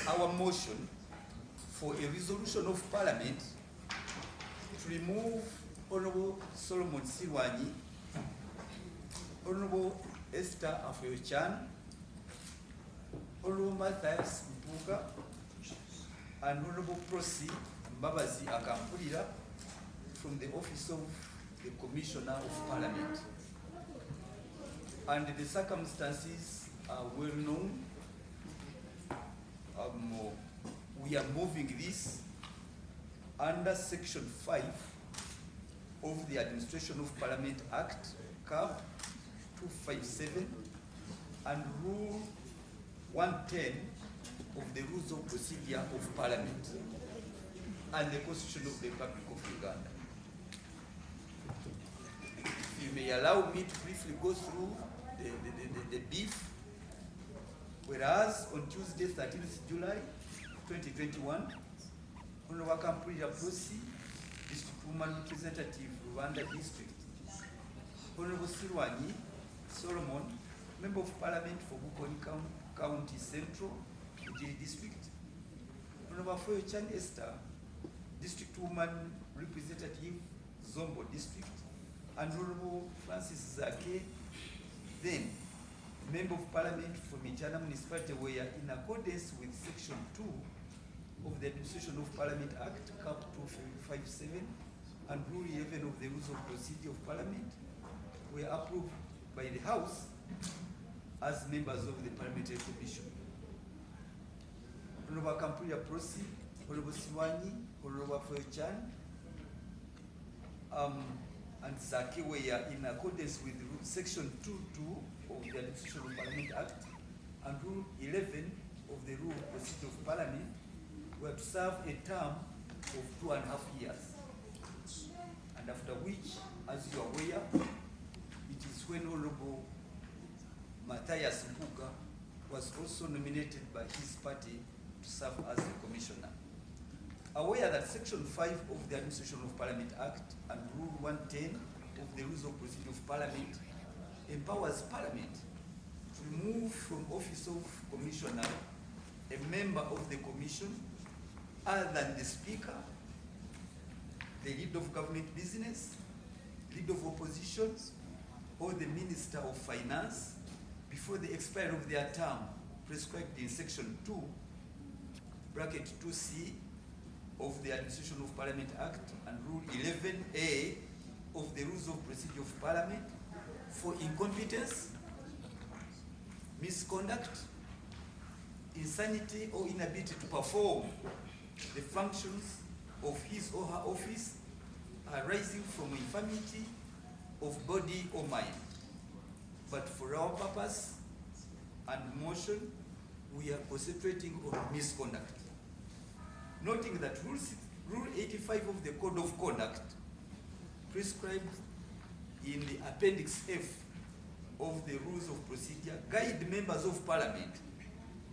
our motion for a resolution of Parliament to remove Honorable Solomon Silwanyi, Honorable Esther Afoyo-Chan, Honorable Matthias Mpuuga, and Honorable Prosi Mbabazi Akampulira from the office of the Commissioner of Parliament. And the circumstances are well known. We are moving this under Section 5 of the Administration of Parliament Act, CAP 257, and Rule 110 of the Rules of Procedure of Parliament and the Constitution of the Republic of Uganda. If you may allow me to briefly go through the beef. Whereas on Tuesday, 13th July 2021, Honorable Kampulira Prosi, District Woman Representative, Rwanda District, Honorable Silwanyi Solomon, Member of Parliament for Bukoni County Central, Ujiri District, Honorable Afoyo-Chan Esther, District Woman Representative, Zombo District, and Honorable Francis Zake, then Member of Parliament for Michana Municipality, where in accordance with Section 2 of the Administration of Parliament Act, CAP 257, and Rule 11 of the Rules of Procedure of Parliament, were approved by the House as members of the Parliamentary Commission. Honorable Kampulira Prosi, Honorable Silwanyi, Honorable Afoyo-Chan, and Zaki were in accordance with Section 2.2 of the Administration of Parliament Act and Rule 11 of the Rule of Procedure of Parliament, were to serve a term of 2.5 years. And after which, as you are aware, it is when Honorable Matthias Mpuuga was also nominated by his party to serve as a commissioner. Aware that Section 5 of the Administration of Parliament Act and Rule 110 of the Rules of Procedure of Parliament empowers Parliament to remove from office of Commissioner a member of the Commission other than the Speaker, the lead of government business, lead of opposition, or the Minister of Finance before the expiry of their term prescribed in Section 2, bracket 2C of the Administration of Parliament Act and Rule 11A of the Rules of Procedure of Parliament for incompetence, misconduct, insanity, or inability to perform the functions of his or her office arising from infirmity of body or mind. But for our purpose and motion, we are concentrating on misconduct. Noting that Rule 85 of the Code of Conduct prescribed in the Appendix F of the Rules of Procedure guide members of Parliament,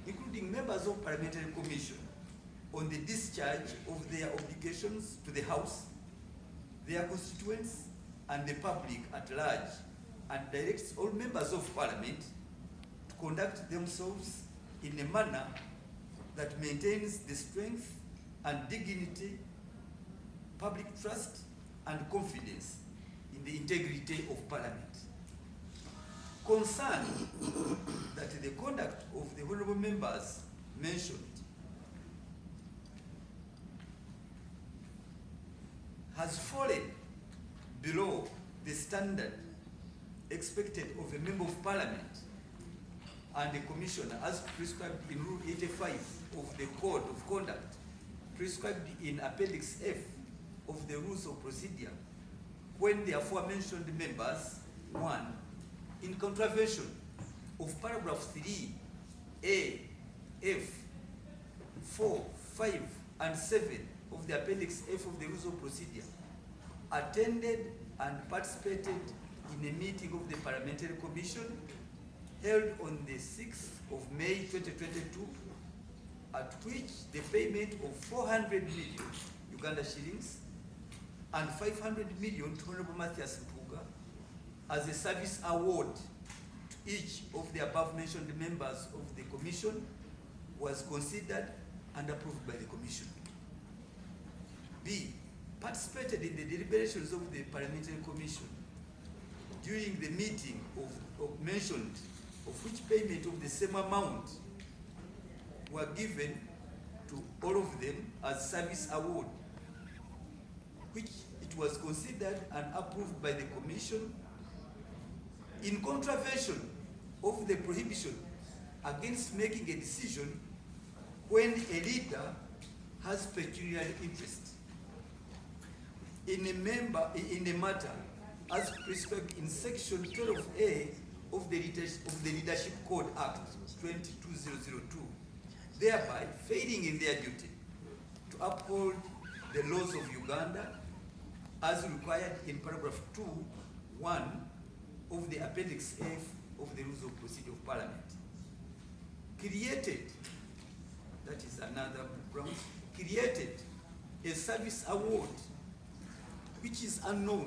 including members of Parliamentary Commission, on the discharge of their obligations to the House, their constituents, and the public at large, and directs all members of Parliament to conduct themselves in a manner that maintains the strength and dignity, public trust, and confidence in the integrity of Parliament. Concerned that the conduct of the honorable members mentioned has fallen below the standard expected of a member of Parliament and a commissioner as prescribed in Rule 85 of the Code of Conduct, prescribed in Appendix F of the Rules of Procedure, when the aforementioned members, 1, in contravention of paragraph 3A, F, 4, 5, and 7 of the Appendix F of the Rules of Procedure, attended and participated in a meeting of the Parliamentary Commission held on the 6th of May 2022, at which the payment of 400 million Uganda shillings and 500 million to Honorable Matthias Mpuuga as a service award to each of the above mentioned members of the Commission was considered and approved by the Commission. B, participated in the deliberations of the Parliamentary Commission during the meeting of mentioned, of which payment of the same amount were given to all of them as service award, which it was considered and approved by the Commission in contravention of the prohibition against making a decision when a leader has pecuniary interest in a matter as prescribed in Section 12A of the Leadership Code Act 22002, thereby failing in their duty to uphold the laws of Uganda as required in paragraph 2(1) of the Appendix F of the Rules of Procedure of Parliament. Created, that is another ground, created a service award which is unknown.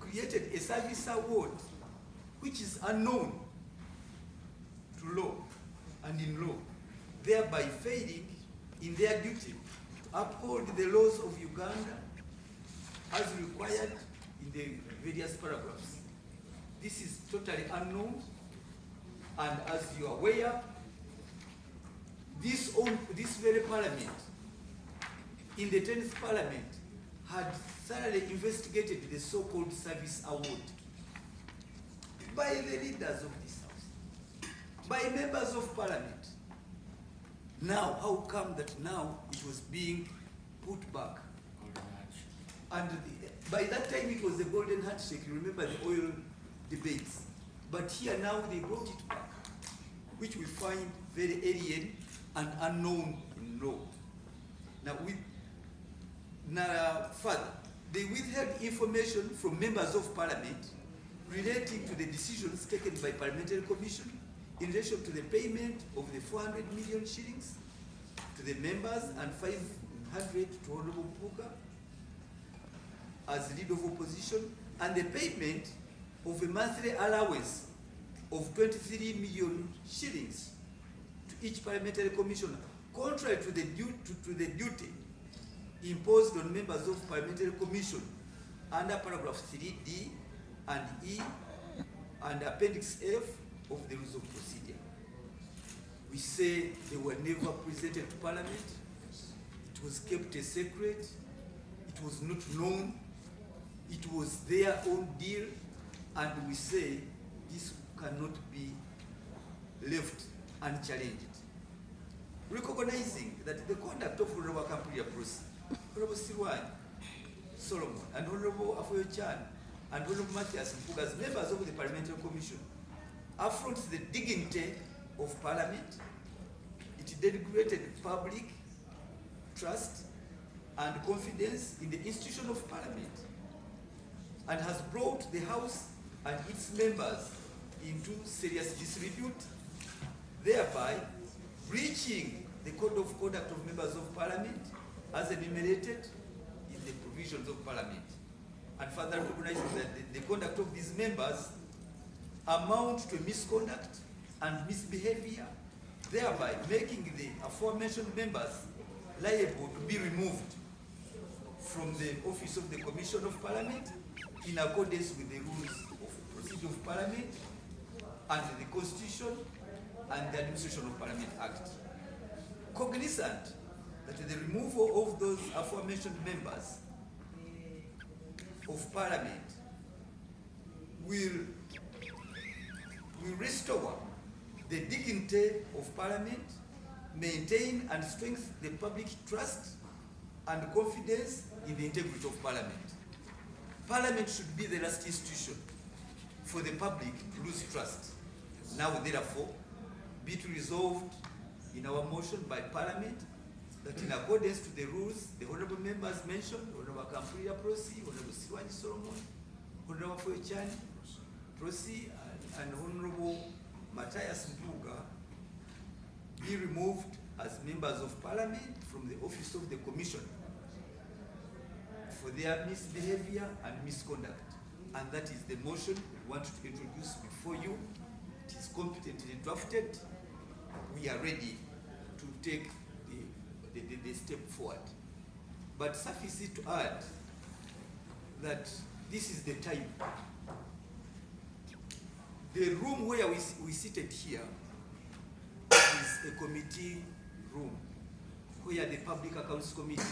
Created a service award which is unknown to law and in law, thereby failing in their duty to uphold the laws of Uganda as required in the various paragraphs. This is totally unknown, and as you are aware, this very parliament, in the 10th parliament, had thoroughly investigated the so-called service award by the leaders of this house, by members of parliament. Now, how come that now it was being put back? And by that time it was the golden handshake, you remember the oil debates. But here now they brought it back, which we find very alien and unknown in law. Now, further, they withheld information from members of parliament relating to the decisions taken by Parliamentary Commission in relation to the payment of the 400 million shillings to the members and 500 to Honorable Mpuuga as leader of opposition, and the payment of a monthly allowance of 23 million shillings to each parliamentary commissioner, contrary to the duty imposed on members of parliamentary commission under paragraph 3D and E and appendix F of the Rules of Procedure. We say they were never presented to parliament, it was kept a secret, it was not known, it was their own deal, and we say this cannot be left unchallenged. Recognizing that the conduct of Honorable Kampuria Prosi, Honorable Sirwani Solomon, and Honorable Afoyo Chan, and Honorable Matthias Mpuuga as members of the Parliamentary Commission affronts the dignity of Parliament, it denigrated public trust and confidence in the institution of Parliament, and has brought the House and its members into serious disrepute, thereby breaching the Code of Conduct of Members of Parliament as enumerated in the provisions of Parliament, and further recognizing that the conduct of these members amount to misconduct and misbehavior, thereby making the aforementioned members liable to be removed from the office of the Commission of Parliament in accordance with the Rules of Procedure of Parliament and the Constitution and the Administration of Parliament Act. Cognizant that the removal of those aforementioned members of Parliament will restore the dignity of Parliament, maintain and strengthen the public trust and confidence in the integrity of Parliament. Parliament should be the last institution for the public to lose trust. Now, therefore, be it resolved in our motion by Parliament that in accordance to the rules the honorable members mentioned, Honorable Kampuria Prosi, Honorable Sirwani Solomon, Honorable Afoyo Chan Prosi, and Honorable Matthias Mpuuga be removed as members of Parliament from the office of the Commission for their misbehavior and misconduct. And that is the motion we want to introduce before you. It is competently drafted, we are ready to take the step forward. But suffice it to add that this is the time. The room where we seated here is a committee room where the Public Accounts Committee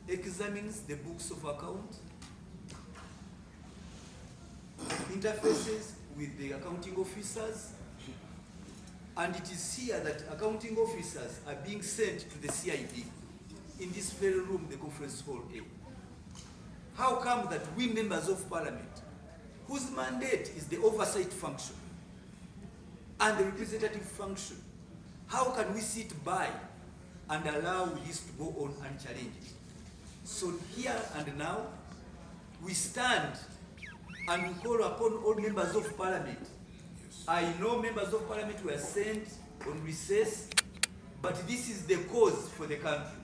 examines the books of account, interfaces with the accounting officers, and it is here that accounting officers are being sent to the CID in this very room, the conference hall A. How come that we members of parliament, whose mandate is the oversight function and the representative function, how can we sit by and allow this to go on unchallenged? So here and now, we stand and we call upon all members of parliament. I know members of parliament were sent on recess, but this is the cause for the country.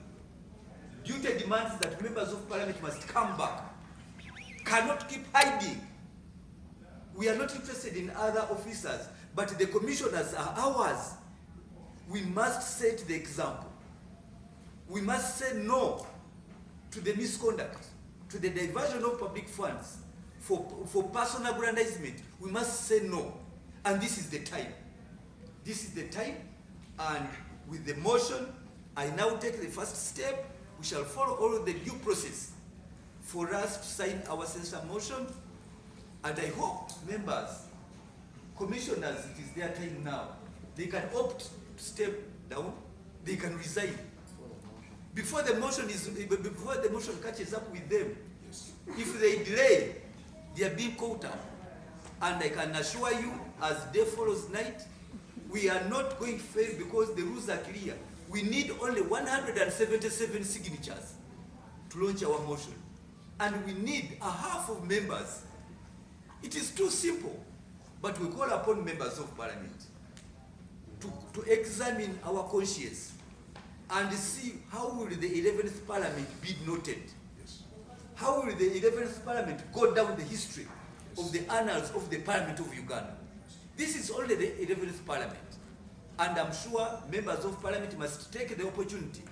Duty demands that members of parliament must come back, cannot keep hiding. We are not interested in other officers, but the commissioners are ours. We must set the example. We must say no to the misconduct, to the diversion of public funds for personal aggrandizement. We must say no. And this is the time. This is the time. And with the motion, I now take the first step. We shall follow all the due process for us to sign our censure motion. And I hope members, commissioners, it is their time now. They can opt to step down. They can resign before the motion catches up with them. Yes. If they delay, they are being caught up. And I can assure you, as day follows night, we are not going to fail because the rules are clear. We need only 177 signatures to launch our motion. And we need a half of members. It is too simple, but we call upon members of parliament to examine our conscience and see how will the 11th parliament be noted. Yes. How will the 11th parliament go down the history of the annals of the Parliament of Uganda? This is only the 11th Parliament. And I'm sure members of Parliament must take the opportunity.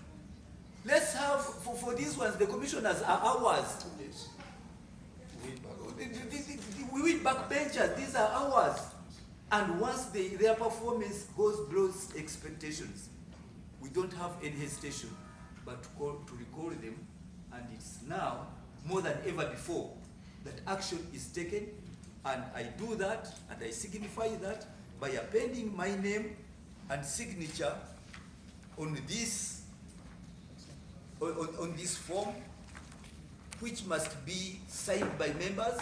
Let's have, for these ones, the commissioners are ours. Yes. We win backbenchers, these are ours. And once their performance goes below expectations, we don't have any hesitation but to recall them. And it's now, more than ever before, that action is taken, and I do that, and I signify that by appending my name and signature on this form, which must be signed by members